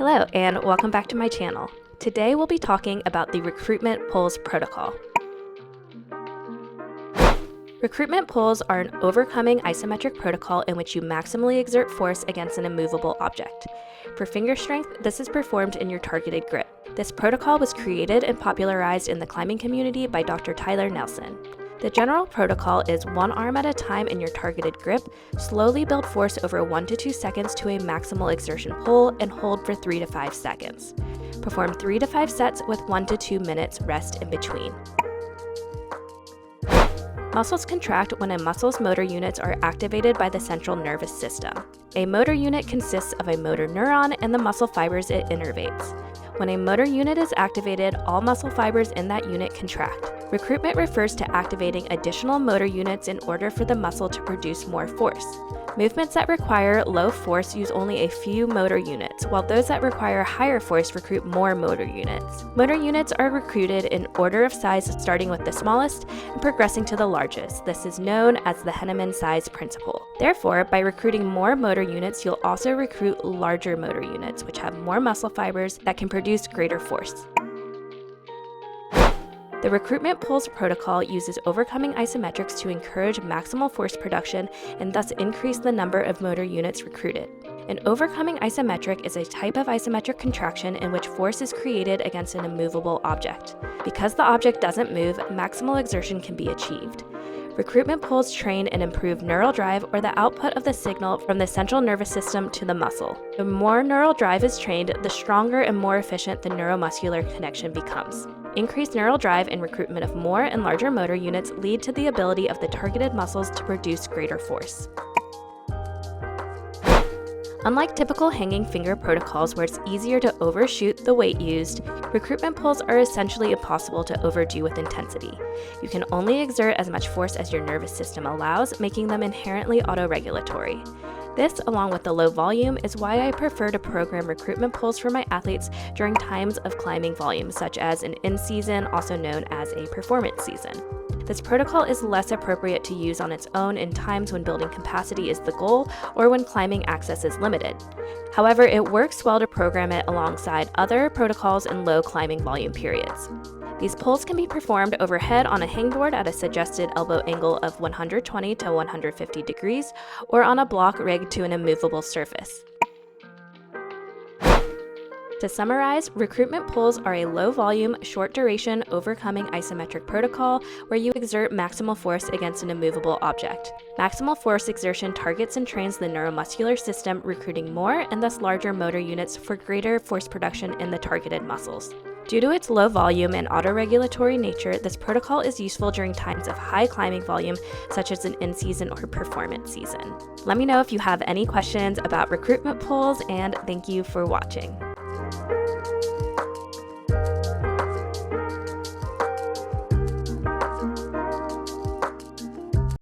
Hello, and welcome back to my channel. Today we'll be talking about the recruitment pulls protocol. Recruitment pulls are an overcoming isometric protocol in which you maximally exert force against an immovable object. For finger strength, this is performed in your targeted grip. This protocol was created and popularized in the climbing community by Dr. Tyler Nelson. The general protocol is one arm at a time in your targeted grip, slowly build force over 1 to 2 seconds to a maximal exertion pull, and hold for 3 to 5 seconds. Perform 3 to 5 sets with 1 to 2 minutes rest in between. Muscles contract when a muscle's motor units are activated by the central nervous system. A motor unit consists of a motor neuron and the muscle fibers it innervates. When a motor unit is activated, all muscle fibers in that unit contract. Recruitment refers to activating additional motor units in order for the muscle to produce more force. Movements that require low force use only a few motor units, while those that require higher force recruit more motor units. Motor units are recruited in order of size, starting with the smallest and progressing to the largest. This is known as the Henneman size principle. Therefore, by recruiting more motor units, you'll also recruit larger motor units, which have more muscle fibers that can produce greater force. The recruitment pulls protocol uses overcoming isometrics to encourage maximal force production and thus increase the number of motor units recruited. An overcoming isometric is a type of isometric contraction in which force is created against an immovable object. Because the object doesn't move, maximal exertion can be achieved. Recruitment pulls train and improve neural drive, or the output of the signal from the central nervous system to the muscle. The more neural drive is trained, the stronger and more efficient the neuromuscular connection becomes. Increased neural drive and recruitment of more and larger motor units lead to the ability of the targeted muscles to produce greater force. Unlike typical hanging finger protocols where it's easier to overshoot the weight used, recruitment pulls are essentially impossible to overdo with intensity. You can only exert as much force as your nervous system allows, making them inherently autoregulatory. This, along with the low volume, is why I prefer to program recruitment pulls for my athletes during times of climbing volume, such as an in-season, also known as a performance season. This protocol is less appropriate to use on its own in times when building capacity is the goal or when climbing access is limited. However, it works well to program it alongside other protocols in low climbing volume periods. These pulls can be performed overhead on a hangboard at a suggested elbow angle of 120 to 150 degrees or on a block rigged to an immovable surface. To summarize, recruitment pulls are a low-volume, short-duration, overcoming isometric protocol where you exert maximal force against an immovable object. Maximal force exertion targets and trains the neuromuscular system, recruiting more and thus larger motor units for greater force production in the targeted muscles. Due to its low volume and autoregulatory nature, this protocol is useful during times of high climbing volume, such as an in-season or performance season. Let me know if you have any questions about recruitment pulls, and thank you for watching.